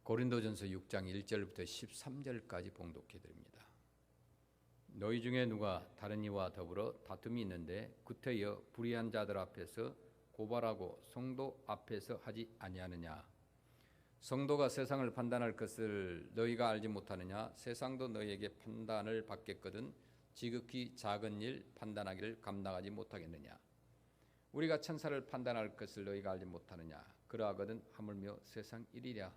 고린도전서 6장 1절부터 13절까지 봉독해 드립니다. 너희 중에 누가 다른 이와 더불어 다툼이 있는데 구태여 불의한 자들 앞에서 고발하고 성도 앞에서 하지 아니하느냐? 성도가 세상을 판단할 것을 너희가 알지 못하느냐? 세상도 너희에게 판단을 받겠거든 지극히 작은 일 판단하기를 감당하지 못하겠느냐? 우리가 천사를 판단할 것을 너희가 알지 못하느냐? 그러하거든 하물며 세상 일이랴.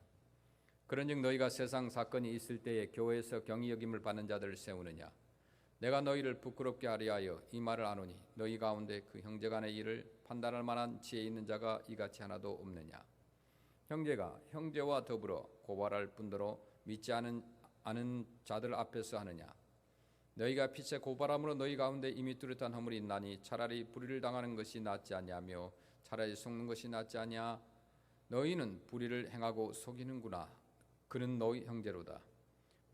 그런즉 너희가 세상 사건이 있을 때에 교회에서 경히 여김을 받는 자들을 세우느냐? 내가 너희를 부끄럽게 하려 하여 이 말을 아노니 너희 가운데 그 형제간의 일을 판단할 만한 지혜 있는 자가 이같이 하나도 없느냐? 형제가 형제와 더불어 고발할 뿐더러 믿지 않은 자들 앞에서 하느냐? 너희가 빛에 고발함으로 너희 가운데 이미 뚜렷한 허물이 있나니 차라리 불의를 당하는 것이 낫지 아니하며 차라리 속는 것이 낫지 아니하. 너희는 불의를 행하고 속이는구나. 그는 너희 형제로다.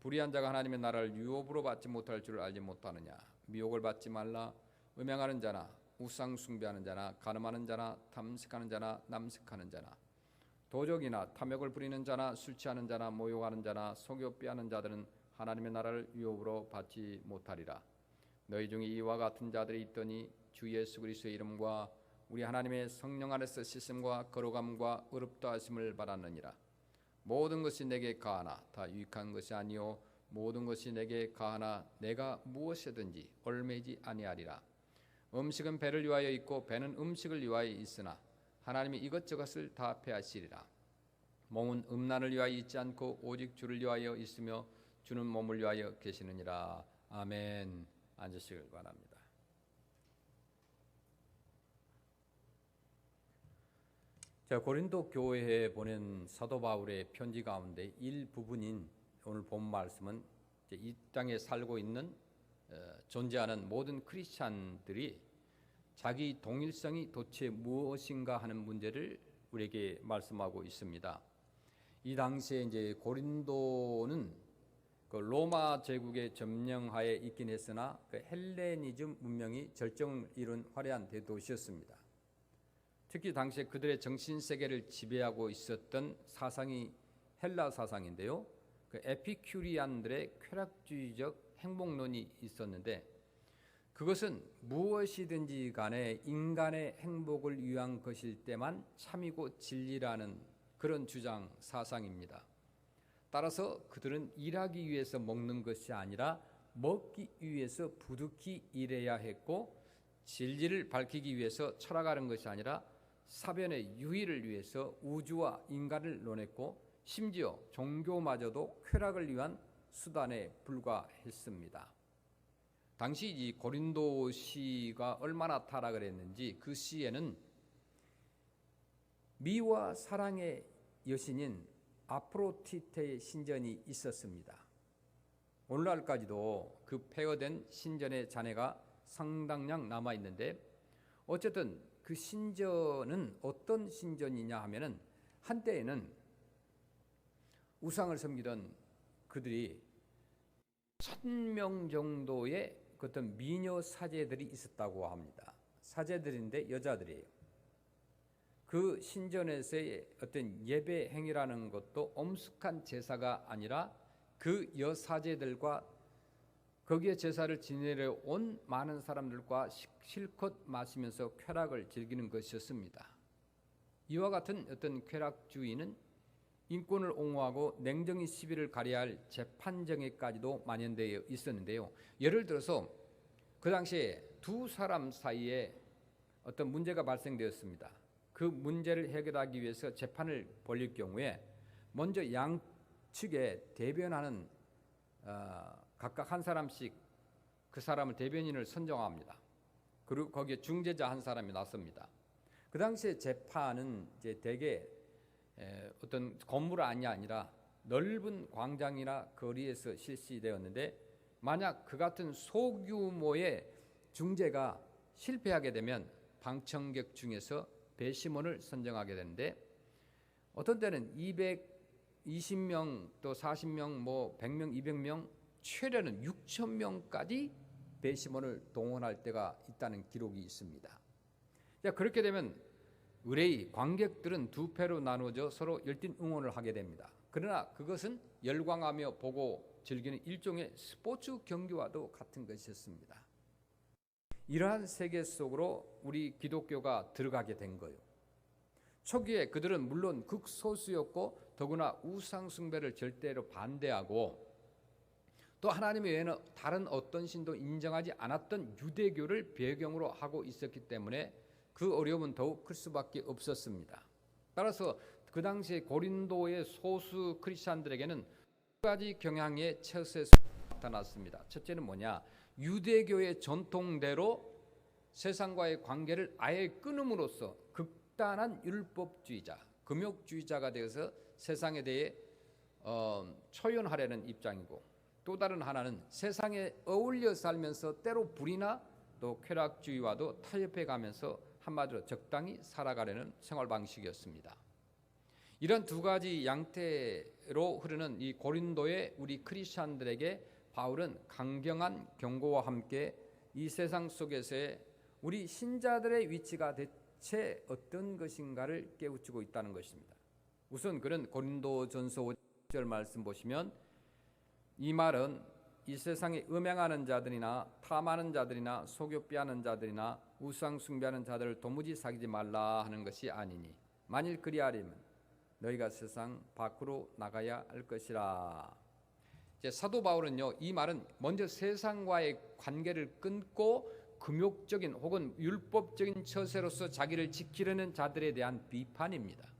불의한 자가 하나님의 나라를 유업으로 받지 못할 줄을 알지 못하느냐? 미혹을 받지 말라. 음행하는 자나 우상 숭배하는 자나 간음하는 자나 탐색하는 자나 남색하는 자나 도적이나 탐욕을 부리는 자나 술 취하는 자나 모욕하는 자나 속여 빼하는 자들은 하나님의 나라를 유업으로 받지 못하리라. 너희 중에 이와 같은 자들이 있더니 주 예수 그리스도의 이름과 우리 하나님의 성령 안에서 씻음과 거룩함과 의롭다 하심을 받았느니라. 모든 것이 내게 가하나 다 유익한 것이 아니요 모든 것이 내게 가하나 내가 무엇이든지 얽매이지 아니하리라. 음식은 배를 위하여 있고 배는 음식을 위하여 있으나 하나님이 이것저것을 다 패하시리라. 몸은 음란을 위하여 있지 않고 오직 주를 위하여 있으며 주는 몸을 위하여 계시느니라. 아멘. 앉으시길 바랍니다. 자, 고린도 교회에 보낸 사도 바울의 편지 가운데 일부분인 오늘 본 말씀은 이 땅에 살고 있는 존재하는 모든 크리스찬들이 자기 동일성이 도대체 무엇인가 하는 문제를 우리에게 말씀하고 있습니다. 이 당시에 이제 고린도는 그 로마 제국의 점령하에 있긴 했으나 그 헬레니즘 문명이 절정을 이룬 화려한 대도시였습니다. 특히 당시에 그들의 정신세계를 지배하고 있었던 사상이 헬라 사상인데요. 그 에피큐리안들의 쾌락주의적 행복론이 있었는데 그것은 무엇이든지 간에 인간의 행복을 위한 것일 때만 참이고 진리라는 그런 주장 사상입니다. 따라서 그들은 일하기 위해서 먹는 것이 아니라 먹기 위해서 부득이 일해야 했고 진리를 밝히기 위해서 철학하는 것이 아니라 사변의 유의를 위해서 우주와 인간을 논했고 심지어 종교마저도 쾌락을 위한 수단에 불과했습니다. 당시 이 고린도 시가 얼마나 타락을 했는지 그 시에는 미와 사랑의 여신인 아프로디테의 신전이 있었습니다. 오늘날까지도 그 폐허된 신전의 잔해가 상당량 남아있는데 어쨌든 그 신전은 어떤 신전이냐 하면은 한때에는 우상을 섬기던 그들이 1000명 정도의 어떤 미녀 사제들이 있었다고 합니다. 사제들인데 여자들이에요. 그 신전에서의 어떤 예배 행위라는 것도 엄숙한 제사가 아니라 그 여사제들과 거기에 제사를 지내려 온 많은 사람들과 실컷 마시면서 쾌락을 즐기는 것이었습니다. 이와 같은 어떤 쾌락주의는 인권을 옹호하고 냉정히 시비를 가려야 할 재판정에까지도 만연되어 있었는데요. 예를 들어서 그 당시에 두 사람 사이에 어떤 문제가 발생되었습니다. 그 문제를 해결하기 위해서 재판을 벌일 경우에 먼저 양측에 대변하는 각각 한 사람씩 그 사람을 대변인을 선정합니다. 그리고 거기에 중재자 한 사람이 나섭니다. 그 당시에 재판은 이제 대개 어떤 건물 안이 아니라 넓은 광장이나 거리에서 실시되었는데 만약 그 같은 소규모의 중재가 실패하게 되면 방청객 중에서 배심원을 선정하게 되는데 어떤 때는 220명 또 40명 뭐 100명 200명 최대는 6,000명까지 배심원을 동원할 때가 있다는 기록이 있습니다. 자, 그렇게 되면 의뢰의 관객들은 두 패로 나누어져 서로 열띤 응원을 하게 됩니다. 그러나 그것은 열광하며 보고 즐기는 일종의 스포츠 경기와도 같은 것이었습니다. 이러한 세계 속으로 우리 기독교가 들어가게 된 거예요. 초기에 그들은 물론 극소수였고 더구나 우상 숭배를 절대로 반대하고 또 하나님 외에는 다른 어떤 신도 인정하지 않았던 유대교를 배경으로 하고 있었기 때문에 그 어려움은 더욱 클 수밖에 없었습니다. 따라서 그 당시에 고린도의 소수 크리스찬들에게는 두 가지 경향의 처세가 나타났습니다. 첫째는 뭐냐? 유대교의 전통대로 세상과의 관계를 아예 끊음으로써 극단한 율법주의자, 금욕주의자가 되어서 세상에 대해 초연하려는 입장이고, 또 다른 하나는 세상에 어울려 살면서 때로 불이나 또 쾌락주의와도 타협해 가면서 한마디로 적당히 살아가려는 생활 방식이었습니다. 이런 두 가지 양태로 흐르는 이 고린도의 우리 크리스찬들에게 바울은 강경한 경고와 함께 이 세상 속에서의 우리 신자들의 위치가 대체 어떤 것인가를 깨우치고 있다는 것입니다. 우선 그런 고린도전서 5절 말씀 보시면 이 말은 이 세상에 음행하는 자들이나 탐하는 자들이나 속욕비하는 자들이나 우상 숭배하는 자들을 도무지 사귀지 말라 하는 것이 아니니 만일 그리하려면 너희가 세상 밖으로 나가야 할 것이라. 이제 사도 바울은요, 이 말은 먼저 세상과의 관계를 끊고 금욕적인 혹은 율법적인 처세로서 자기를 지키려는 자들에 대한 비판입니다.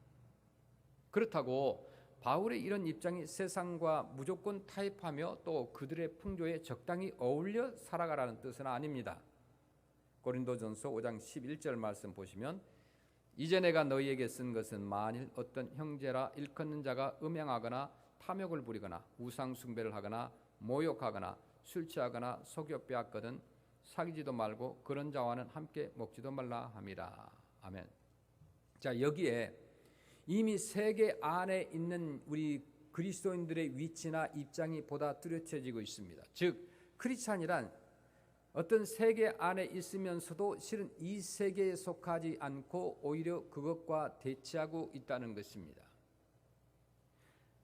그렇다고 바울의 이런 입장이 세상과 무조건 타협하며 또 그들의 풍조에 적당히 어울려 살아가라는 뜻은 아닙니다. 고린도전서 5장 11절 말씀 보시면 이제 내가 너희에게 쓴 것은 만일 어떤 형제라 일컫는 자가 음행하거나 탐욕을 부리거나 우상 숭배를 하거나 모욕하거나 술 취하거나 속여 빼앗거든 사귀지도 말고 그런 자와는 함께 먹지도 말라 함이라. 아멘. 자, 여기에 이미 세계 안에 있는 우리 그리스도인들의 위치나 입장이 보다 뚜렷해지고 있습니다. 즉 크리스찬이란 어떤 세계 안에 있으면서도 실은 이 세계에 속하지 않고 오히려 그것과 대치하고 있다는 것입니다.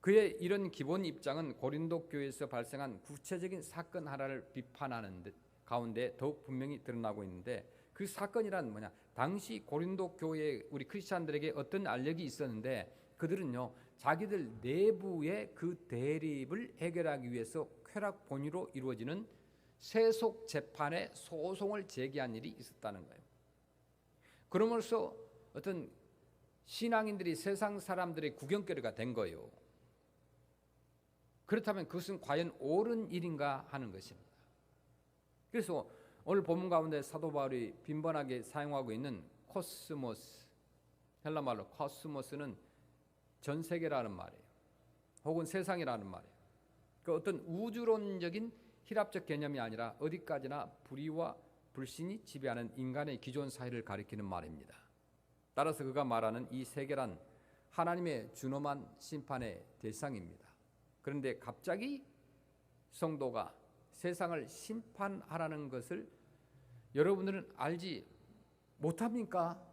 그의 이런 기본 입장은 고린도 교회에서 발생한 구체적인 사건 하나를 비판하는 가운데 더욱 분명히 드러나고 있는데, 그 사건이란 뭐냐? 당시 고린도 교회 우리 크리스찬들에게 어떤 알력이 있었는데 그들은요, 자기들 내부의 그 대립을 해결하기 위해서 쾌락 본위로 이루어지는 세속 재판에 소송을 제기한 일이 있었다는 거예요. 그러면서 어떤 신앙인들이 세상 사람들의 구경거리가 된 거예요. 그렇다면 그것은 과연 옳은 일인가 하는 것입니다. 그래서 오늘 본문 가운데 사도 바울이 빈번하게 사용하고 있는 코스모스, 헬라 말로 코스모스는 전 세계라는 말이에요. 혹은 세상이라는 말이에요. 그 어떤 우주론적인 희랍적 개념이 아니라 어디까지나 불의와 불신이 지배하는 인간의 기존 사회를 가리키는 말입니다. 따라서 그가 말하는 이 세계란 하나님의 준엄한 심판의 대상입니다. 그런데 갑자기 성도가 세상을 심판하라는 것을 여러분들은 알지 못합니까?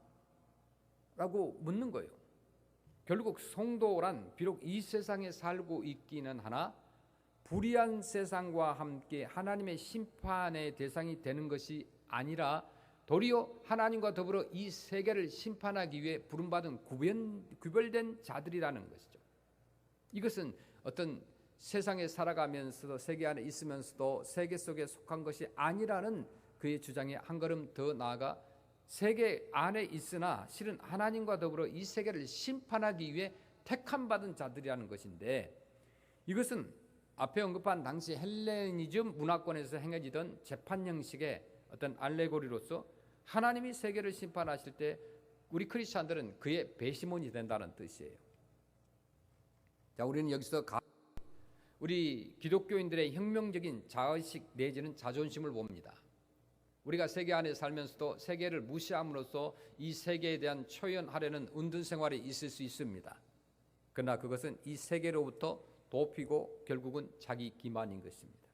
라고 묻는 거예요. 결국 성도란 비록 이 세상에 살고 있기는 하나 불의한 세상과 함께 하나님의 심판의 대상이 되는 것이 아니라 도리어 하나님과 더불어 이 세계를 심판하기 위해 부름받은 구별된 자들이라는 것이죠. 이것은 어떤 세상에 살아가면서도 세계 안에 있으면서도 세계 속에 속한 것이 아니라는 그의 주장에 한 걸음 더 나아가 세계 안에 있으나 실은 하나님과 더불어 이 세계를 심판하기 위해 택함받은 자들이라는 것인데, 이것은 앞에 언급한 당시 헬레니즘 문화권에서 행해지던 재판 형식의 어떤 알레고리로서 하나님이 세계를 심판하실 때 우리 크리스찬들은 그의 배심원이 된다는 뜻이에요. 자, 우리는 여기서 우리 기독교인들의 혁명적인 자의식 내지는 자존심을 봅니다. 우리가 세계 안에 살면서도 세계를 무시함으로써 이 세계에 대한 초연하려는 운동 생활이 있을 수 있습니다. 그러나 그것은 이 세계로부터 도피고 결국은 자기 기만인 것입니다.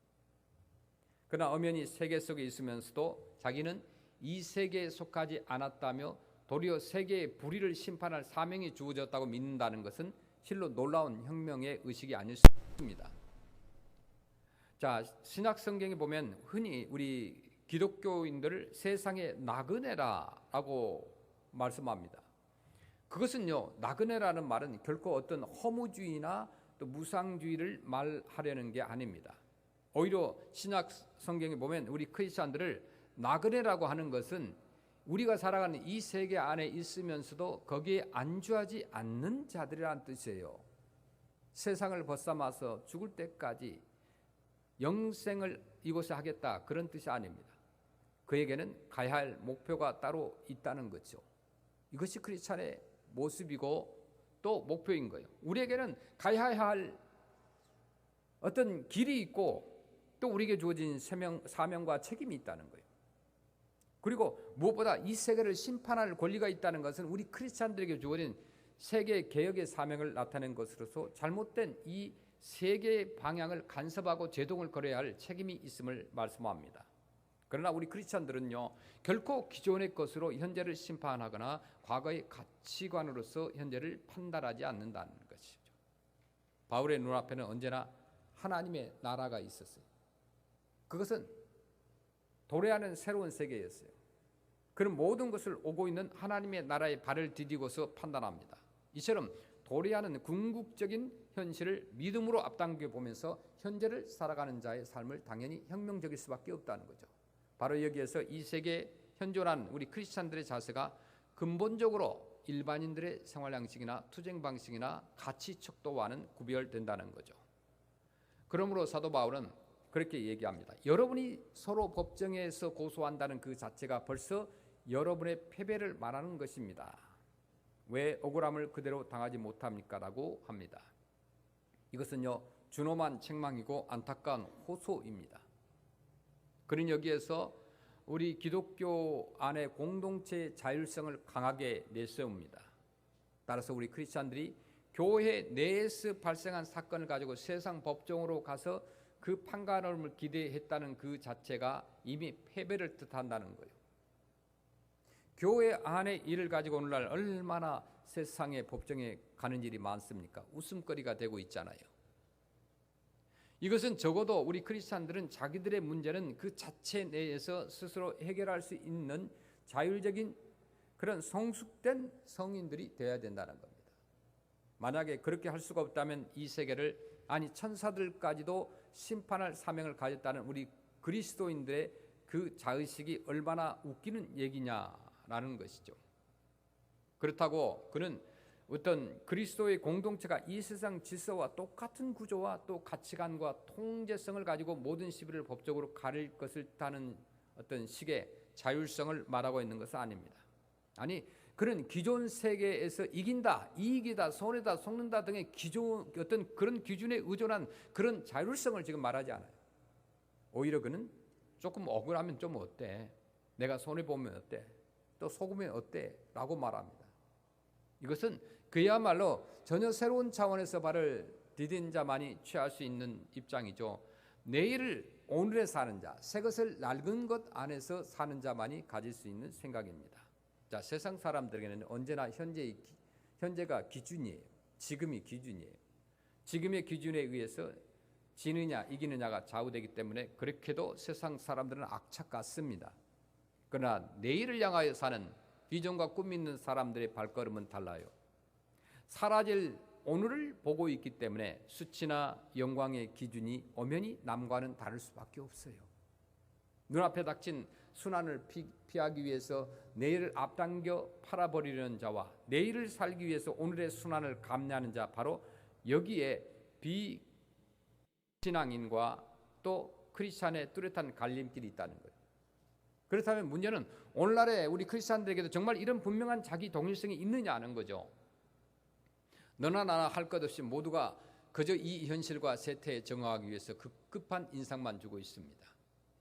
그러나 엄연히 세계 속에 있으면서도 자기는 이 세계에 속하지 않았다며 도리어 세계의 불의를 심판할 사명이 주어졌다고 믿는다는 것은 실로 놀라운 혁명의 의식이 아닐 수 있습니다. 자, 신약 성경에 보면 흔히 우리 기독교인들을 세상의 나그네라고 말씀합니다. 그것은요, 나그네라는 말은 결코 어떤 허무주의나 또 무상주의를 말하려는 게 아닙니다. 오히려 신약 성경에 보면 우리 크리스천들을 나그네라고 하는 것은 우리가 살아가는 이 세계 안에 있으면서도 거기에 안주하지 않는 자들이라는 뜻이에요. 세상을 벗삼아서 죽을 때까지 영생을 이곳에 하겠다, 그런 뜻이 아닙니다. 그에게는 가야 할 목표가 따로 있다는 거죠. 이것이 크리스찬의 모습이고 또 목표인 거예요. 우리에게는 가야 할 어떤 길이 있고 또 우리에게 주어진 사명과 책임이 있다는 거예요. 그리고 무엇보다 이 세계를 심판할 권리가 있다는 것은 우리 크리스찬들에게 주어진 세계 개혁의 사명을 나타낸 것으로서 잘못된 이 세계의 방향을 간섭하고 제동을 걸어야 할 책임이 있음을 말씀합니다. 그러나 우리 크리스찬들은요, 결코 기존의 것으로 현재를 심판하거나 과거의 가치관으로서 현재를 판단하지 않는다는 것이죠. 바울의 눈앞에는 언제나 하나님의 나라가 있었어요. 그것은 도래하는 새로운 세계였어요. 그런 모든 것을 오고 있는 하나님의 나라에 발을 디디고서 판단합니다. 이처럼 도래하는 궁극적인 현실을 믿음으로 앞당겨 보면서 현재를 살아가는 자의 삶을 당연히 혁명적일 수밖에 없다는 거죠. 바로 여기에서 이 세계에 현존한 우리 크리스찬들의 자세가 근본적으로 일반인들의 생활 양식이나 투쟁 방식이나 가치 척도와는 구별된다는 거죠. 그러므로 사도 바울은 그렇게 얘기합니다. 여러분이 서로 법정에서 고소한다는 그 자체가 벌써 여러분의 패배를 말하는 것입니다. 왜 억울함을 그대로 당하지 못합니까? 라고 합니다. 이것은요, 준엄한 책망이고 안타까운 호소입니다. 그는 여기에서 우리 기독교 안의 공동체의 자율성을 강하게 내세웁니다. 따라서 우리 크리스찬들이 교회 내에서 발생한 사건을 가지고 세상 법정으로 가서 그 판가름을 기대했다는 그 자체가 이미 패배를 뜻한다는 거예요. 교회 안의 일을 가지고 오늘날 얼마나 세상의 법정에 가는 일이 많습니까? 웃음거리가 되고 있잖아요. 이것은 적어도 우리 크리스찬들은 자기들의 문제는 그 자체 내에서 스스로 해결할 수 있는 자율적인 그런 성숙된 성인들이 되어야 된다는 겁니다. 만약에 그렇게 할 수가 없다면 이 세계를, 아니 천사들까지도 심판할 사명을 가졌다는 우리 그리스도인들의 그 자의식이 얼마나 웃기는 얘기냐라는 것이죠. 그렇다고 그는 어떤 그리스도의 공동체가 이 세상 질서와 똑같은 구조와 또 가치관과 통제성을 가지고 모든 시비를 법적으로 가릴 것을 따는 어떤 식의 자율성을 말하고 있는 것은 아닙니다. 아니, 그런 기존 세계에서 이긴다, 이익이다, 손해다, 속는다 등의 기존 어떤 그런 기준에 의존한 그런 자율성을 지금 말하지 않아요. 오히려 그는 조금 억울하면 좀 어때? 내가 손해 보면 어때? 또 속으면 어때? 라고 말합니다. 이것은 그야말로 전혀 새로운 차원에서 발을 디딘 자만이 취할 수 있는 입장이죠. 내일을 오늘에 사는 자, 새 것을 낡은 것 안에서 사는 자만이 가질 수 있는 생각입니다. 자, 세상 사람들에게는 언제나 현재가 기준이에요. 지금이 기준이에요. 지금의 기준에 의해서 지느냐 이기느냐가 좌우되기 때문에 그렇게도 세상 사람들은 악착 같습니다. 그러나 내일을 향하여 사는 비전과 꿈 있는 사람들의 발걸음은 달라요. 사라질 오늘을 보고 있기 때문에 수치나 영광의 기준이 엄연히 남과는 다를 수밖에 없어요. 눈앞에 닥친 순환을 피하기 위해서 내일을 앞당겨 팔아버리려는 자와 내일을 살기 위해서 오늘의 순환을 감내하는 자, 바로 여기에 비신앙인과 또 크리스찬의 뚜렷한 갈림길이 있다는 거예요. 그렇다면 문제는 오늘날의 우리 크리스찬들에게도 정말 이런 분명한 자기 동일성이 있느냐는 거죠. 너나 나나 할 것 없이 모두가 그저 이 현실과 세태에 정화하기 위해서 급급한 인상만 주고 있습니다.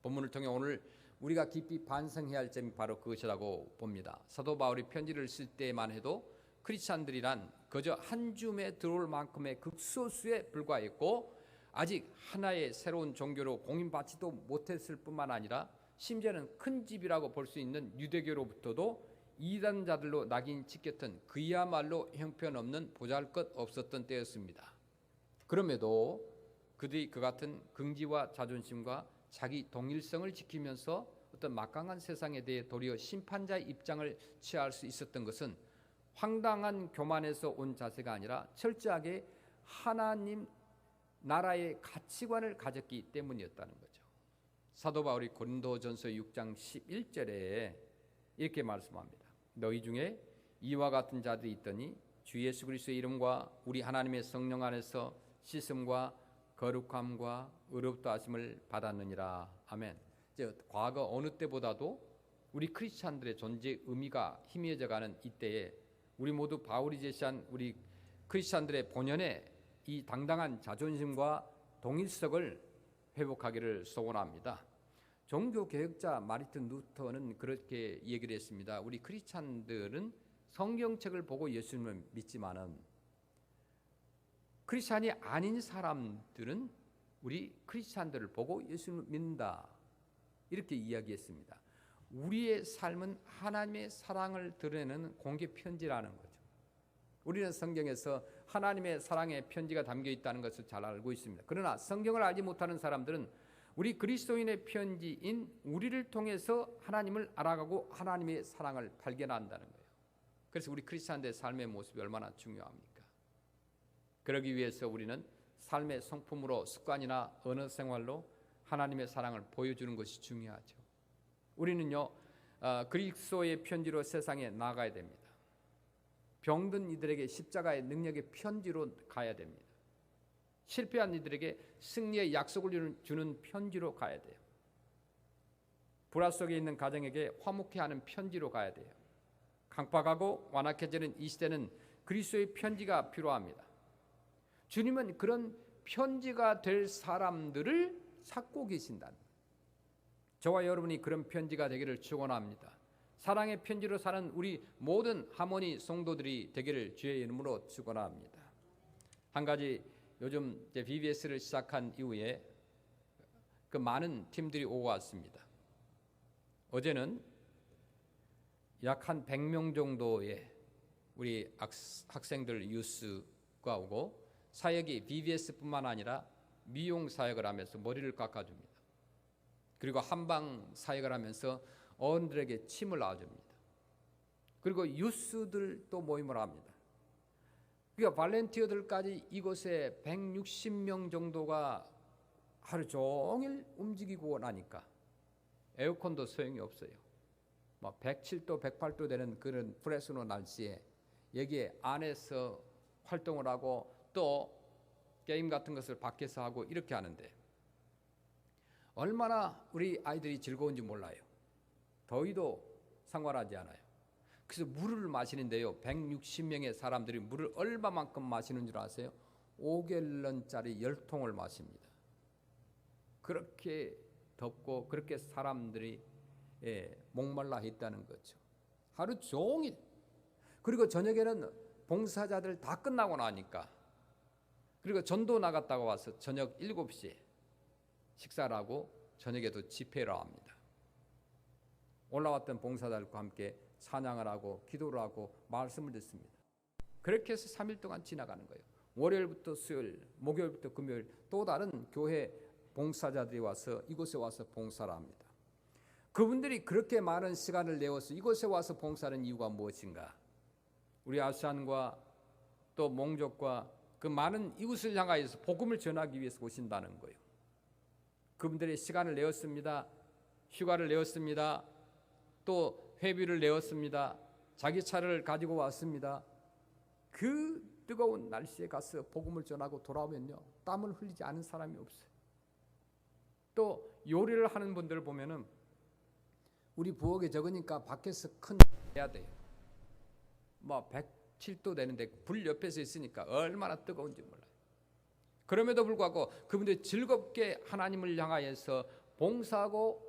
본문을 통해 오늘 우리가 깊이 반성해야 할 점이 바로 그것이라고 봅니다. 사도 바울이 편지를 쓸 때만 해도 크리스찬들이란 그저 한 줌에 들어올 만큼의 극소수에 불과했고 아직 하나의 새로운 종교로 공인받지도 못했을 뿐만 아니라 심지어는 큰 집이라고 볼 수 있는 유대교로부터도 이단자들로 낙인 찍혔던 그야말로 형편없는 보잘것없었던 때였습니다. 그럼에도 그들이 그 같은 긍지와 자존심과 자기 동일성을 지키면서 어떤 막강한 세상에 대해 도리어 심판자의 입장을 취할 수 있었던 것은 황당한 교만에서 온 자세가 아니라 철저하게 하나님 나라의 가치관을 가졌기 때문이었다는 거죠. 사도 바울이 고린도전서 6장 11절에 이렇게 말씀합니다. 너희 중에 이와 같은 자들이 있더니 주 예수 그리스도의 이름과 우리 하나님의 성령 안에서 씻음과 거룩함과 의롭다 하심을 받았느니라. 아멘. 과거 어느 때보다도 우리 크리스찬들의 존재 의미가 희미해져가는 이때에 우리 모두 바울이 제시한 우리 크리스찬들의 본연의 이 당당한 자존심과 동일성을 회복하기를 소원합니다. 종교개혁자 마르틴 루터는 그렇게 얘기를 했습니다. 우리 크리스찬들은 성경책을 보고 예수님을 믿지만은 크리스찬이 아닌 사람들은 우리 크리스찬들을 보고 예수님을 믿는다. 이렇게 이야기했습니다. 우리의 삶은 하나님의 사랑을 드러내는 공개 편지라는 거죠. 우리는 성경에서 하나님의 사랑의 편지가 담겨 있다는 것을 잘 알고 있습니다. 그러나 성경을 알지 못하는 사람들은 우리 그리스도인의 편지인 우리를 통해서 하나님을 알아가고 하나님의 사랑을 발견한다는 거예요. 그래서 우리 크리스찬들의 삶의 모습이 얼마나 중요합니까? 그러기 위해서 우리는 삶의 성품으로 습관이나 언어 생활로 하나님의 사랑을 보여주는 것이 중요하죠. 우리는요 그리스도의 편지로 세상에 나가야 됩니다. 병든 이들에게 십자가의 능력의 편지로 가야 됩니다. 실패한 이들에게 승리의 약속을 주는 편지로 가야 돼요. 불화 속에 있는 가정에게 화목해 하는 편지로 가야 돼요. 강박하고 완악해지는 이 시대는 그리스도의 편지가 필요합니다. 주님은 그런 편지가 될 사람들을 찾고 계신다는 거예요. 저와 여러분이 그런 편지가 되기를 축원합니다. 사랑의 편지로 사는 우리 모든 하모니 성도들이 되기를 주의 이름으로 축원합니다. 한 가지 요즘 BBS를 시작한 이후에 그 많은 팀들이 오고 왔습니다. 어제는 약 한 100명 정도의 우리 학생들 유스가 오고 사역이 BBS뿐만 아니라 미용 사역을 하면서 머리를 깎아줍니다. 그리고 한방 사역을 하면서 어른들에게 침을 놔줍니다. 그리고 유스들도 모임을 합니다. 그러니까 발렌티어들까지 이곳에 160명 정도가 하루 종일 움직이고 나니까 에어컨도 소용이 없어요. 107도, 108도 되는 그런 프레스노 날씨에 여기에 안에서 활동을 하고 또 게임 같은 것을 밖에서 하고 이렇게 하는데 얼마나 우리 아이들이 즐거운지 몰라요. 더위도 상관하지 않아요. 그래서 물을 마시는데요. 160명의 사람들이 물을 얼마만큼 마시는 줄 아세요? 5갤런짜리 10통을 마십니다. 그렇게 덥고 그렇게 사람들이 목말라 있다는 거죠. 하루 종일. 그리고 저녁에는 봉사자들 다 끝나고 나니까 그리고 전도 나갔다가 와서 저녁 7시에 식사를 하고 저녁에도 집회를 합니다. 올라왔던 봉사자들과 함께 찬양을 하고 기도를 하고 말씀을 듣습니다. 그렇게 해서 3일 동안 지나가는 거예요. 월요일부터 수요일, 목요일부터 금요일 또 다른 교회 봉사자들이 와서 이곳에 와서 봉사를 합니다. 그분들이 그렇게 많은 시간을 내어서 이곳에 와서 봉사하는 이유가 무엇인가? 우리 아시안과 또 몽족과 그 많은 이웃을 향하여서 복음을 전하기 위해서 오신다는 거예요. 그분들이 시간을 내었습니다. 휴가를 내었습니다. 또 회비를 내었습니다. 자기 차를 가지고 왔습니다. 그 뜨거운 날씨에 가서 복음을 전하고 돌아오면요 땀을 흘리지 않은 사람이 없어요. 또 요리를 하는 분들을 보면은 우리 부엌에 적으니까 밖에서 큰 해야 돼요. 107도 되는데 불 옆에서 있으니까 얼마나 뜨거운지 몰라요. 그럼에도 불구하고 그분들이 즐겁게 하나님을 향하여서 봉사하고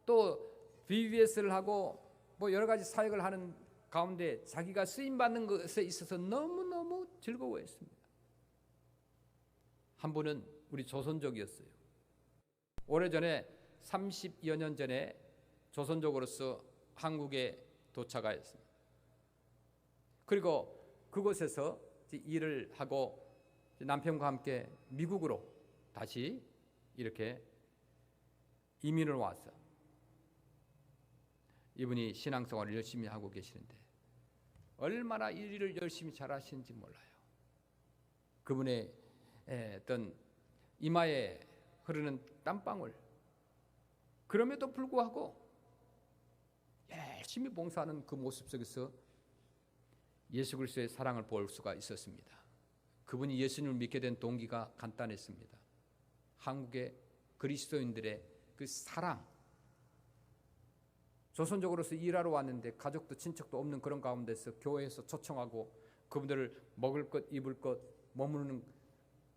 또 VBS를 하고 여러 가지 사역을 하는 가운데 자기가 쓰임받는 것에 있어서 너무너무 즐거워했습니다. 한 분은 우리 조선족이었어요. 오래전에 30여 년 전에 조선족으로서 한국에 도착하였습니다. 그리고 그곳에서 일을 하고 남편과 함께 미국으로 다시 이렇게 이민을 와서 이분이 신앙생활을 열심히 하고 계시는데 얼마나 일을 열심히 잘하시는지 몰라요. 그분의 어떤 이마에 흐르는 땀방울, 그럼에도 불구하고 열심히 봉사하는 그 모습 속에서 예수 그리스도의 사랑을 볼 수가 있었습니다. 그분이 예수님을 믿게 된 동기가 간단했습니다. 한국의 그리스도인들의 그 사랑, 조선족으로서 일하러 왔는데 가족도 친척도 없는 그런 가운데서 교회에서 초청하고 그분들을 먹을 것, 입을 것, 머무르는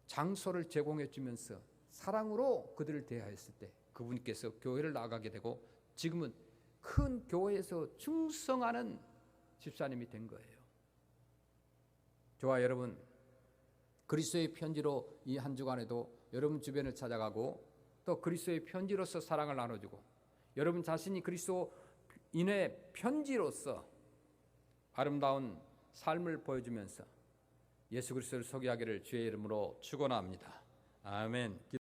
장소를 제공해 주면서 사랑으로 그들을 대하였을 때 그분께서 교회를 나가게 되고 지금은 큰 교회에서 충성하는 집사님이 된 거예요. 저와 여러분, 그리스도의 편지로 이 한 주간에도 여러분 주변을 찾아가고 또 그리스도의 편지로서 사랑을 나눠주고 여러분 자신이 그리스도인의 편지로서 아름다운 삶을 보여주면서 예수 그리스도를 소개하기를 주의 이름으로 축원합니다. 아멘.